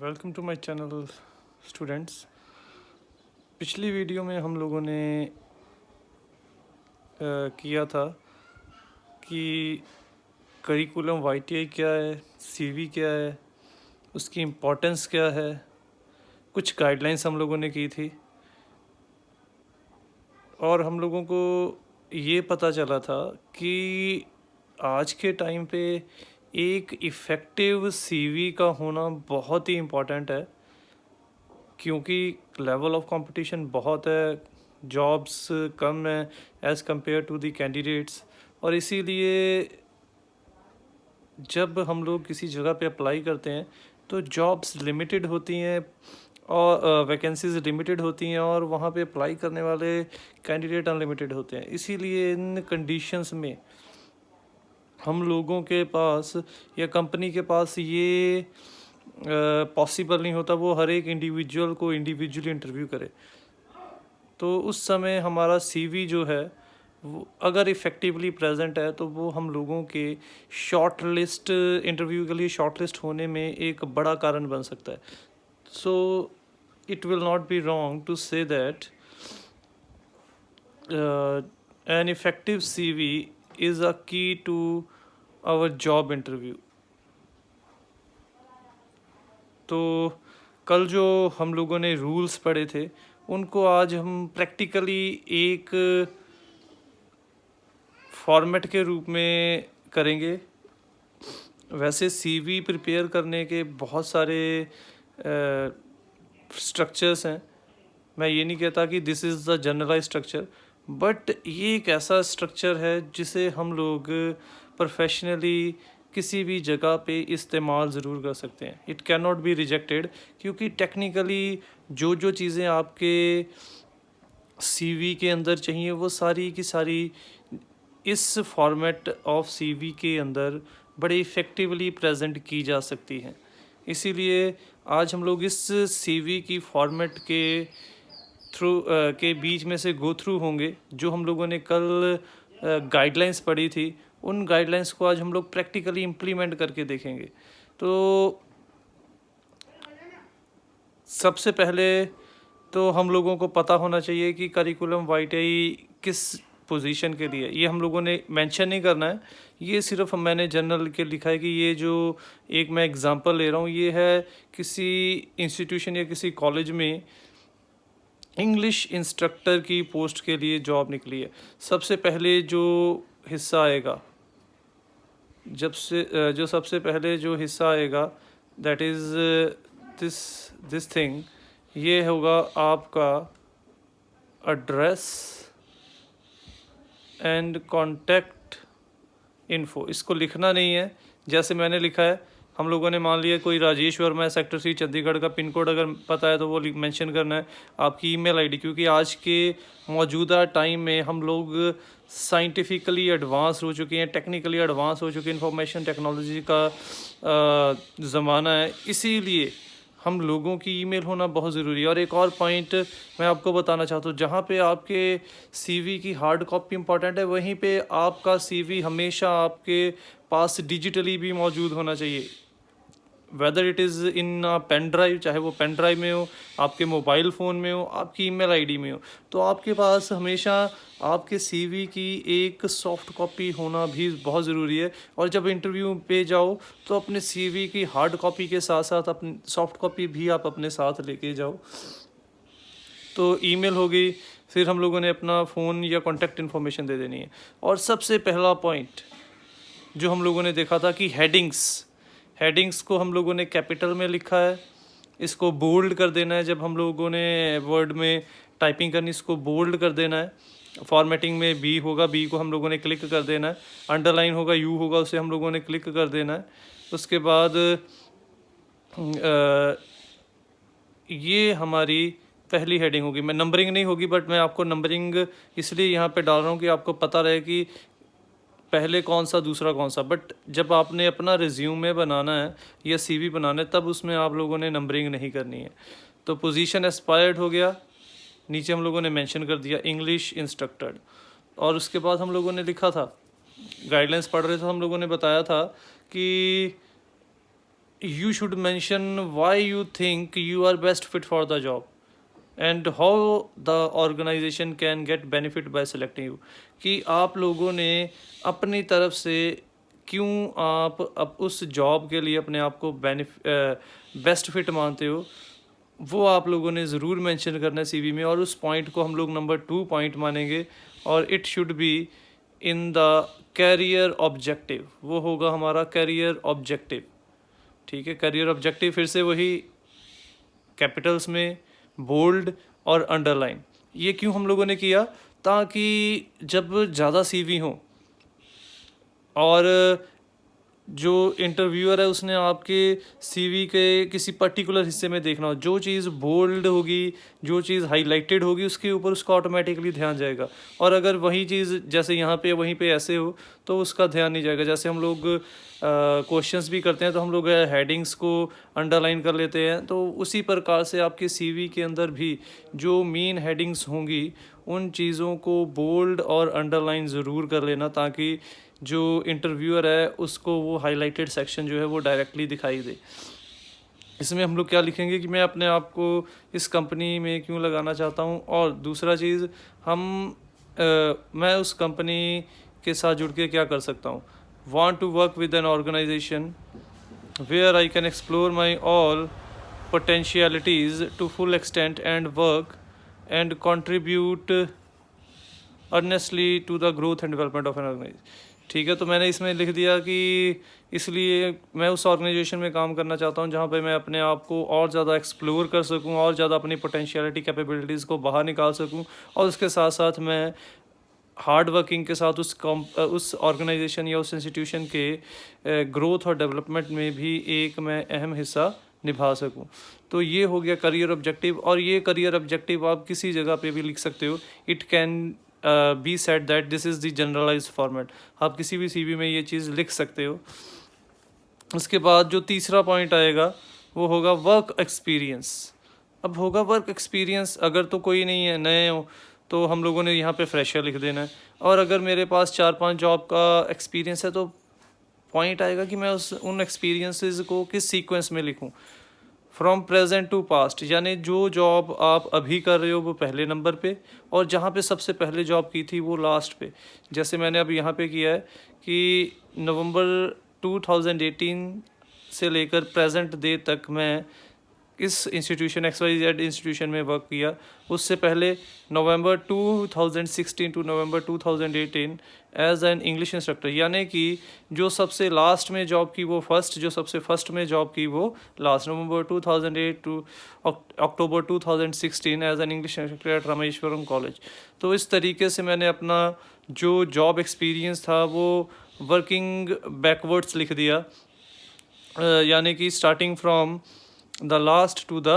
Welcome to my channel students. पिछली video में हम लोगों ने किया था कि करिकुलम वाईटीआई क्या है, सीवी क्या है, उसकी इम्पोर्टेंस क्या है, कुछ गाइडलाइंस हम लोगों ने की थी और हम लोगों को ये पता चला था कि आज के टाइम पे एक इफ़ेक्टिव सीवी का होना बहुत ही इम्पोर्टेंट है, क्योंकि लेवल ऑफ कंपटीशन बहुत है, जॉब्स कम है as compare to the candidates. और इसीलिए जब हम लोग किसी जगह पे अप्लाई करते हैं तो जॉब्स लिमिटेड होती हैं और वैकेंसीज लिमिटेड होती हैं और वहाँ पे अप्लाई करने वाले कैंडिडेट अनलिमिटेड होते हैं। इसीलिए इन कंडीशंस में हम लोगों के पास या कंपनी के पास ये पॉसिबल नहीं होता वो हर एक इंडिविजुअल को इंडिविजुअली इंटरव्यू करे। तो उस समय हमारा सीवी जो है वो अगर इफ़ेक्टिवली प्रेजेंट है तो वो हम लोगों के शॉर्ट लिस्ट इंटरव्यू के लिए शॉर्ट लिस्ट होने में एक बड़ा कारण बन सकता है। So it will not be wrong to say that an effective CV is a key to our job interview. तो कल जो हम लोगों ने रूल्स पढ़े थे उनको आज हम प्रैक्टिकली एक फॉर्मेट के रूप में करेंगे। वैसे सीवी प्रिपेयर करने के बहुत सारे स्ट्रक्चर्स हैं, मैं ये नहीं कहता कि this is the generalize structure, but ये एक ऐसा स्ट्रक्चर है जिसे हम लोग प्रोफेशनली किसी भी जगह पे इस्तेमाल ज़रूर कर सकते हैं। It can not be rejected, क्योंकि टेक्निकली जो जो चीज़ें आपके सीवी के अंदर चाहिए वो सारी की सारी इस फॉर्मेट ऑफ सीवी के अंदर बड़े इफ़ेक्टिवली प्रेजेंट की जा सकती हैं। इसीलिए आज हम लोग इस सीवी की फॉर्मेट के थ्रू के बीच में से गो थ्रू होंगे। जो हम लोगों ने कल गाइडलाइंस पढ़ी थी उन गाइडलाइंस को आज हम लोग प्रैक्टिकली इम्प्लीमेंट करके देखेंगे। तो सबसे पहले तो हम लोगों को पता होना चाहिए कि करिकुलम वाइटाई किस पोजीशन के लिए। ये हम लोगों ने मेंशन नहीं करना है, ये सिर्फ मैंने जनरल के लिखा है कि ये जो एक मैं एग्जांपल ले रहा हूँ ये है किसी इंस्टीट्यूशन या किसी कॉलेज में इंग्लिश इंस्ट्रक्टर की पोस्ट के लिए जॉब निकली है। सबसे पहले जो हिस्सा आएगा जो सबसे पहले जो हिस्सा आएगा दैट इज़ दिस थिंग, ये होगा आपका एड्रेस एंड कॉन्टैक्ट इन्फो। इसको लिखना नहीं है जैसे मैंने लिखा है। हम लोगों ने मान लिया कोई राजेश वर्मा है, सेक्टर 3 चंडीगढ़ का पिन कोड अगर पता है तो वो मेंशन करना है, आपकी ईमेल आईडी, क्योंकि आज के मौजूदा टाइम में हम लोग साइंटिफिकली एडवांस हो चुके हैं, टेक्निकली एडवांस हो चुके हैं, इंफॉर्मेशन टेक्नोलॉजी का ज़माना है। इसीलिए हम लोगों की ईमेल होना बहुत ज़रूरी है। और एक और पॉइंट मैं आपको बताना चाहता हूँ, जहाँ पे आपके सीवी की हार्ड कॉपी इंपॉर्टेंट है वहीं पे आपका सीवी हमेशा आपके पास डिजिटली भी मौजूद होना चाहिए। Whether it is in pen drive, चाहे वो पेन ड्राइव में हो, आपके मोबाइल फ़ोन में हो, आपकी ईमेल आईडी में हो, तो आपके पास हमेशा आपके सीवी की एक सॉफ्ट कॉपी होना भी बहुत ज़रूरी है। और जब इंटरव्यू पे जाओ तो अपने सीवी की हार्ड कॉपी के साथ साथ अपनी सॉफ्ट कॉपी भी आप अपने साथ लेके जाओ। तो ईमेल हो गई, फिर हम लोगों ने अपना फ़ोन या कॉन्टैक्ट इन्फॉर्मेशन दे देनी है। और सबसे पहला पॉइंट जो हम लोगों ने देखा था कि हेडिंग्स को हम लोगों ने कैपिटल में लिखा है, इसको बोल्ड कर देना है। जब हम लोगों ने वर्ड में टाइपिंग करनी इसको बोल्ड कर देना है। फॉर्मेटिंग में बी होगा, बी को हम लोगों ने क्लिक कर देना है। अंडरलाइन होगा, यू होगा, उसे हम लोगों ने क्लिक कर देना है। उसके बाद ये हमारी पहली हेडिंग होगी। मैं नंबरिंग नहीं होगी, बट मैं आपको नंबरिंग इसलिए यहाँ पे डाल रहा हूँ कि आपको पता रहे कि पहले कौन सा दूसरा कौन सा। बट जब आपने अपना रिज्यूमे बनाना है या सीवी बनाना है तब उसमें आप लोगों ने नंबरिंग नहीं करनी है। तो पोजीशन एस्पायर्ड हो गया, नीचे हम लोगों ने मेंशन कर दिया इंग्लिश इंस्ट्रक्टर। और उसके बाद हम लोगों ने लिखा था, गाइडलाइंस पढ़ रहे थे, हम लोगों ने बताया था कि you should mention why you think you are best fit for the job and how the organization can get benefit by selecting you. कि आप लोगों ने अपनी तरफ से क्यों आप अब उस जॉब के लिए अपने आप को बेस्ट फिट मानते हो, वो आप लोगों ने ज़रूर मेंशन करना है सीवी में, और उस पॉइंट को हम लोग नंबर 2 पॉइंट मानेंगे, और it should be in the career objective. वो होगा हमारा कैरियर ऑब्जेक्टिव। ठीक है, करियर ऑब्जेक्टिव फिर से वही कैपिटल्स में, बोल्ड और अंडरलाइन। ये क्यों हम लोगों ने किया, ताकि जब ज़्यादा सीवी हो और जो इंटरव्यूअर है उसने आपके सीवी के किसी पर्टिकुलर हिस्से में देखना हो, जो चीज़ बोल्ड होगी, जो चीज़ हाईलाइटेड होगी, उसके ऊपर उसका ऑटोमेटिकली ध्यान जाएगा। और अगर वही चीज़ जैसे यहाँ पे वहीं पे ऐसे हो तो उसका ध्यान नहीं जाएगा। जैसे हम लोग क्वेश्चंस भी करते हैं तो हम लोग हेडिंग्स को अंडरलाइन कर लेते हैं, तो उसी प्रकार से आपके सीवी के अंदर भी जो मेन हेडिंग्स होंगी उन चीज़ों को बोल्ड और अंडरलाइन ज़रूर कर लेना, ताकि जो इंटरव्यूअर है उसको वो हाईलाइटेड सेक्शन जो है वो डायरेक्टली दिखाई दे। इसमें हम लोग क्या लिखेंगे कि मैं अपने आप को इस कंपनी में क्यों लगाना चाहता हूँ, और दूसरा चीज़ मैं उस कंपनी के साथ जुड़ के क्या कर सकता हूँ। Want to work with an organization where I can explore my all potentialities to full extent and work and contribute earnestly to the growth and development of an organization। ठीक है, तो मैंने इसमें लिख दिया कि इसलिए मैं उस ऑर्गेनाइजेशन में काम करना चाहता हूँ जहाँ पे मैं अपने आप को और ज़्यादा एक्सप्लोर कर सकूँ, और ज़्यादा अपनी पोटेंशियलिटी कैपेबिलिटीज़ को बाहर निकाल सकूँ, और उसके साथ साथ मैं हार्ड वर्किंग के साथ उस ऑर्गेनाइजेशन या उस इंस्टीट्यूशन के ग्रोथ और डेवलपमेंट में भी एक मैं अहम हिस्सा निभा सकूं। तो ये हो गया करियर ऑब्जेक्टिव, और ये करियर ऑब्जेक्टिव आप किसी जगह पे भी लिख सकते हो। It can be said that this is the generalized format. आप किसी भी सीवी में ये चीज़ लिख सकते हो। उसके बाद जो तीसरा पॉइंट आएगा वो होगा वर्क एक्सपीरियंस। अब होगा वर्क एक्सपीरियंस, अगर तो कोई नहीं है, नए हो, तो हम लोगों ने यहाँ पे फ्रेशर लिख देना है। और अगर मेरे पास 4-5 जॉब का एक्सपीरियंस है तो पॉइंट आएगा कि मैं उन एक्सपीरियंसेस को किस सीक्वेंस में लिखूं, फ्रॉम प्रेजेंट टू पास्ट, यानी जो जॉब आप अभी कर रहे हो वो पहले नंबर पे, और जहाँ पे सबसे पहले जॉब की थी वो लास्ट पे। जैसे मैंने अब यहाँ पे किया है कि नवंबर 2018 से लेकर प्रेजेंट डे तक मैं इस इंस्टीट्यूशन XYZ इंस्टीट्यूशन में वर्क किया। उससे पहले November 2016 to November 2018 as an English instructor, यानी कि जो सबसे लास्ट में जॉब की वो फर्स्ट, जो सबसे फर्स्ट में जॉब की वो last. November 2008 to October 2016 as an English instructor at Rameshwaram college. तो इस तरीके से मैंने अपना जो जॉब एक्सपीरियंस था वो वर्किंग बैकवर्ड्स लिख दिया, यानी कि starting from the last to the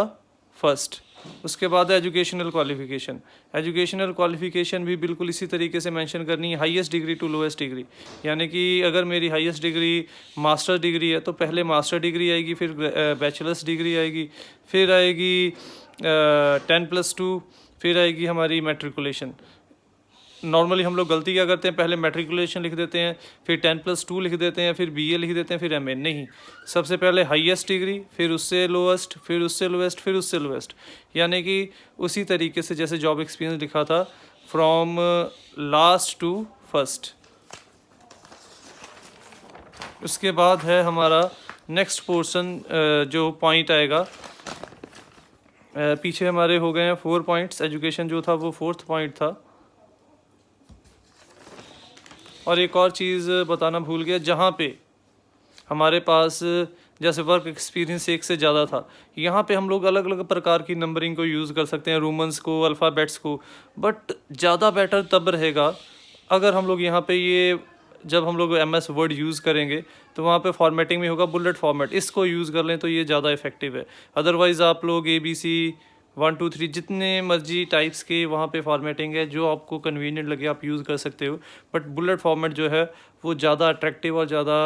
first. उसके बाद है एजुकेशनल क्वालिफिकेशन। एजुकेशनल क्वालिफिकेशन भी बिल्कुल इसी तरीके से मेंशन करनी है, highest degree to lowest degree. यानी कि अगर मेरी हाईएस्ट डिग्री मास्टर डिग्री है तो पहले मास्टर डिग्री आएगी, फिर बैचलर्स डिग्री आएगी, फिर आएगी 10+2, फिर आएगी हमारी मैट्रिकुलेशन। नॉर्मली हम लोग गलती क्या करते हैं, पहले मैट्रिकुलेशन लिख देते हैं, फिर 10+2 लिख देते हैं, फिर BA लिख देते हैं, फिर MA। नहीं, सबसे पहले हाईएस्ट डिग्री, फिर उससे लोएस्ट, फिर उससे लोएस्ट, फिर उससे लोएस्ट। यानी कि उसी तरीके से जैसे जॉब एक्सपीरियंस लिखा था, फ्रॉम लास्ट टू फर्स्ट। उसके बाद है हमारा नेक्स्ट पोर्शन, जो पॉइंट आएगा, पीछे हमारे हो गए हैं 4 पॉइंट्स, एजुकेशन जो था वो 4th पॉइंट था। और एक और चीज़ बताना भूल गया, जहाँ पे हमारे पास जैसे वर्क एक्सपीरियंस 1 से ज़्यादा था, यहाँ पे हम लोग अलग अलग प्रकार की नंबरिंग को यूज़ कर सकते हैं, रोमन्स को, अल्फ़ाबेट्स को। बट ज़्यादा बेटर तब रहेगा अगर हम लोग यहाँ पे ये, जब हम लोग MS वर्ड यूज़ करेंगे तो वहाँ पे फॉर्मेटिंग में होगा बुलेट फॉर्मेट, इसको यूज़ कर लें तो ये ज़्यादा इफेक्टिव है। अदरवाइज़ आप लोग ABC 1 2 3 जितने मर्जी टाइप्स के वहाँ पे फॉर्मेटिंग है, जो आपको कन्वीनियंट लगे आप यूज़ कर सकते हो। बट बुलेट फॉर्मेट जो है वो ज़्यादा अट्रैक्टिव और ज़्यादा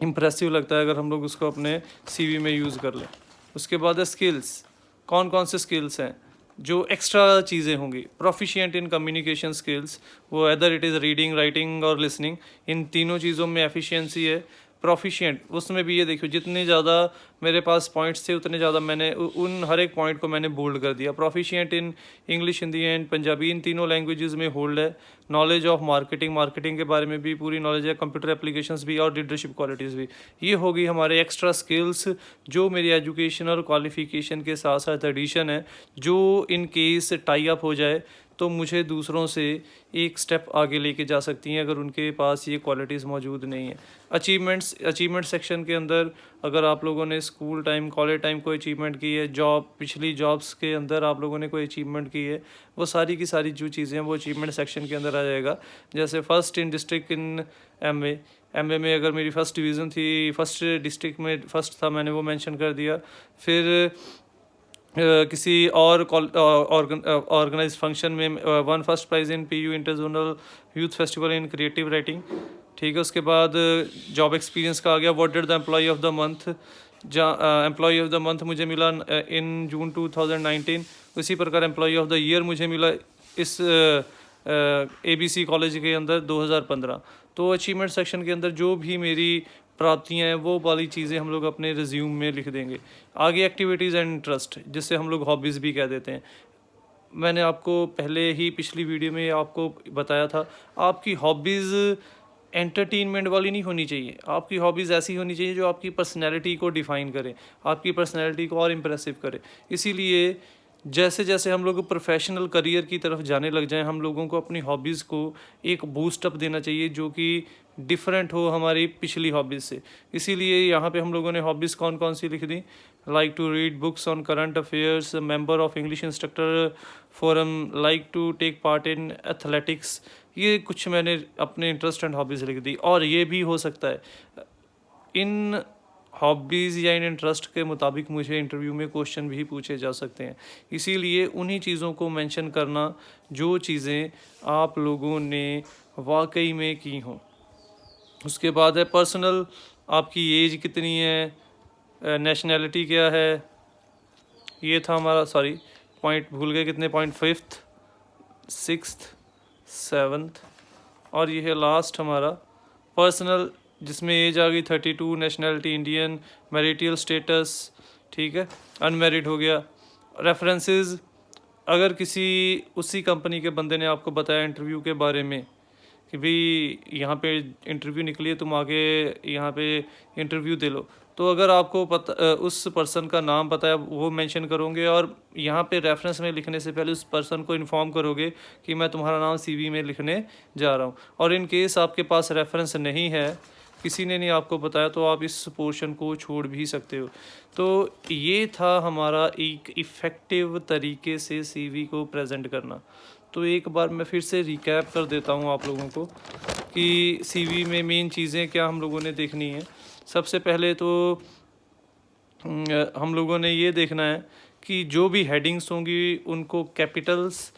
इम्प्रेसिव लगता है अगर हम लोग उसको अपने CV में यूज़ कर लें। उसके बाद है स्किल्स। कौन कौन से स्किल्स हैं जो एक्स्ट्रा चीज़ें होंगी? प्रोफिशिएंट इन कम्युनिकेशन स्किल्स, वो other it is reading, writing और लिसनिंग, इन तीनों चीज़ों में एफिशिएंसी है। प्रोफिशिएंट, उसमें भी ये देखिए जितने ज़्यादा मेरे पास पॉइंट्स थे उतने ज़्यादा मैंने उन हर एक पॉइंट को मैंने बोल्ड कर दिया। Proficient in English, Hindi and Punjabi, in तीनों लैंग्वेजेस में होल्ड है। नॉलेज ऑफ मार्केटिंग, मार्केटिंग के बारे में भी पूरी नॉलेज है। कंप्यूटर एप्लीकेशंस भी और लीडरशिप क्वालिटीज़ भी। ये होगी हमारे एक्स्ट्रा स्किल्स जो मेरी एजुकेशनल क्वालिफिकेशन के साथ साथ एडिशन है, जो इन केस टाई अप हो जाए तो मुझे दूसरों से एक स्टेप आगे लेके जा सकती हैं अगर उनके पास ये क्वालिटीज़ मौजूद नहीं है। अचीवमेंट सेक्शन के अंदर अगर आप लोगों ने स्कूल टाइम, कॉलेज टाइम कोई अचीवमेंट की है, पिछली जॉब्स के अंदर आप लोगों ने कोई अचीवमेंट की है, वो सारी की सारी जो चीज़ें हैं वो अचीवमेंट सेक्शन के अंदर आ जाएगा। जैसे first in district in MA में अगर मेरी फर्स्ट डिवीज़न थी, फर्स्ट डिस्ट्रिक्ट में फर्स्ट था, मैंने वो मेंशन कर दिया। फिर किसी और ऑर्गेनाइज फंक्शन में won first prize in PU inter zonal youth festival in creative writing, ठीक है। उसके बाद जॉब एक्सपीरियंस का आ गया। What did the employ of the month, employ of the month मुझे मिला इन जून 2019। उसी प्रकार एम्प्लॉय ऑफ द ईयर मुझे मिला इस ABC कॉलेज के अंदर 2015। तो अचीवमेंट सेक्शन के अंदर जो भी मेरी प्राप्तियाँ हैं वो वाली चीज़ें हम लोग अपने रिज्यूम में लिख देंगे। आगे एक्टिविटीज़ एंड इंटरेस्ट, जिससे हम लोग हॉबीज़ भी कह देते हैं। मैंने आपको पहले ही पिछली वीडियो में आपको बताया था, आपकी हॉबीज़ एंटरटेनमेंट वाली नहीं होनी चाहिए। आपकी हॉबीज़ ऐसी होनी चाहिए जो आपकी पर्सनैलिटी को डिफ़ाइन करे, आपकी पर्सनैलिटी को और इम्प्रेसिव करे। इसीलिए जैसे जैसे हम लोग प्रोफेशनल करियर की तरफ जाने लग जाएं, हम लोगों को अपनी हॉबीज़ को एक बूस्टअप देना चाहिए जो कि डिफरेंट हो हमारी पिछली हॉबीज़ से। इसीलिए यहाँ पे हम लोगों ने हॉबीज़ कौन कौन सी लिख दी। Like to read books on current affairs, member of English instructor forum, like to take part in athletics. ये कुछ मैंने अपने इंटरेस्ट एंड हॉबीज़ लिख दी। और ये भी हो सकता है इन हॉबीज़ या इन इंटरेस्ट के मुताबिक मुझे इंटरव्यू में क्वेश्चन भी पूछे जा सकते हैं। इसीलिए उन्हीं चीज़ों को मेंशन करना जो चीज़ें आप लोगों ने वाकई में की हों। उसके बाद है पर्सनल, आपकी एज कितनी है, नेशनैलिटी क्या है। ये था हमारा, सॉरी पॉइंट भूल गए कितने पॉइंट, 5th 6th 7th, और ये है लास्ट हमारा पर्सनल, जिसमें एज आ गई 32, नेशनैलिटी इंडियन, मैरिटल स्टेटस, ठीक है, अनमैरिड हो गया। रेफरेंसेस, अगर किसी उसी कंपनी के बंदे ने आपको बताया इंटरव्यू के बारे में कि भाई यहाँ पे इंटरव्यू निकली है, तुम आगे यहाँ पे इंटरव्यू दे लो, तो अगर आपको पता उस पर्सन का नाम पता है वो मेंशन करोगे, और यहाँ पे रेफरेंस में लिखने से पहले उस पर्सन को इन्फॉर्म करोगे कि मैं तुम्हारा नाम CV में लिखने जा रहा हूँ। और इन केस आपके पास रेफरेंस नहीं है, किसी ने नहीं आपको बताया, तो आप इस पोर्शन को छोड़ भी सकते हो। तो ये था हमारा एक इफ़ेक्टिव तरीके से CV को प्रेजेंट करना। तो एक बार मैं फिर से रिकैप कर देता हूँ आप लोगों को कि CV में मेन चीज़ें क्या हम लोगों ने देखनी है। सबसे पहले तो हम लोगों ने ये देखना है कि जो भी हेडिंग्स होंगी उनको कैपिटल्स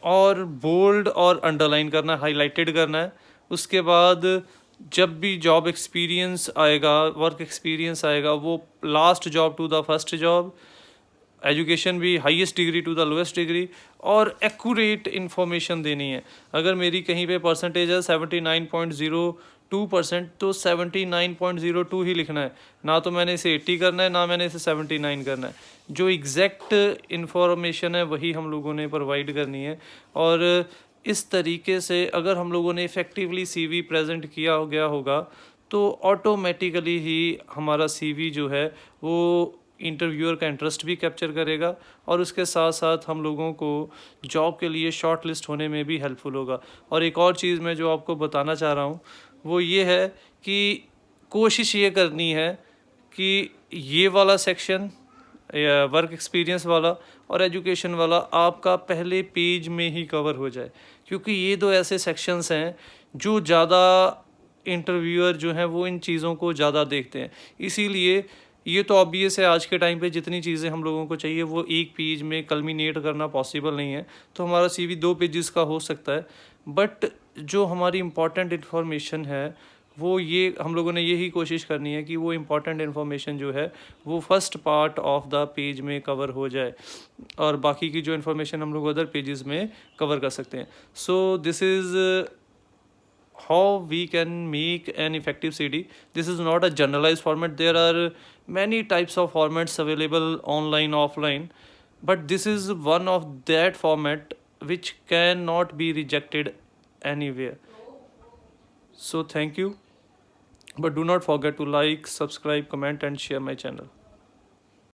और बोल्ड और अंडरलाइन करना, हाईलाइटेड करना है। उसके बाद जब भी जॉब एक्सपीरियंस आएगा, वर्क एक्सपीरियंस आएगा, वो last job to the first job, education भी highest degree to the lowest degree, और एक्यूरेट इन्फॉर्मेशन देनी है। अगर मेरी कहीं पे परसेंटेज है 79.02%, तो 79.02 ही लिखना है, ना तो मैंने इसे 80 करना है, ना मैंने इसे 79 करना है। जो एग्जैक्ट इन्फॉर्मेशन है वही हम लोगों ने प्रोवाइड करनी है। और इस तरीके से अगर हम लोगों ने इफ़ेक्टिवली CV प्रेजेंट किया गया होगा तो ऑटोमेटिकली ही हमारा CV जो है वो इंटरव्यूअर का इंटरेस्ट भी कैप्चर करेगा, और उसके साथ साथ हम लोगों को जॉब के लिए शॉर्ट लिस्ट होने में भी हेल्पफुल होगा। और एक और चीज़ मैं जो आपको बताना चाह रहा हूँ वो ये है कि कोशिश ये करनी है कि ये वाला सेक्शन, वर्क एक्सपीरियंस वाला और एजुकेशन वाला, आपका पहले पेज में ही कवर हो जाए, क्योंकि ये दो ऐसे सेक्शंस हैं जो ज़्यादा इंटरव्यूअर जो हैं वो इन चीज़ों को ज़्यादा देखते हैं। इसीलिए ये तो ऑब्वियस है, आज के टाइम पे जितनी चीज़ें हम लोगों को चाहिए वो एक पेज में कल्मिनेट करना पॉसिबल नहीं है, तो हमारा CV 2 पेजेस का हो सकता है। बट जो हमारी इम्पॉर्टेंट इन्फॉर्मेशन है वो ये हम लोगों ने यही कोशिश करनी है कि वो इम्पॉर्टेंट इन्फॉर्मेशन जो है वो first part of the page में कवर हो जाए, और बाकी की जो इन्फॉर्मेशन हम लोग अदर पेजेस में कवर कर सकते हैं। So this is how we can make an effective CD. This is not a generalized format. There are many types of formats available online, offline, but this is one of that format which cannot be rejected anywhere. So thank you, but do not forget to like, subscribe, comment and share my channel.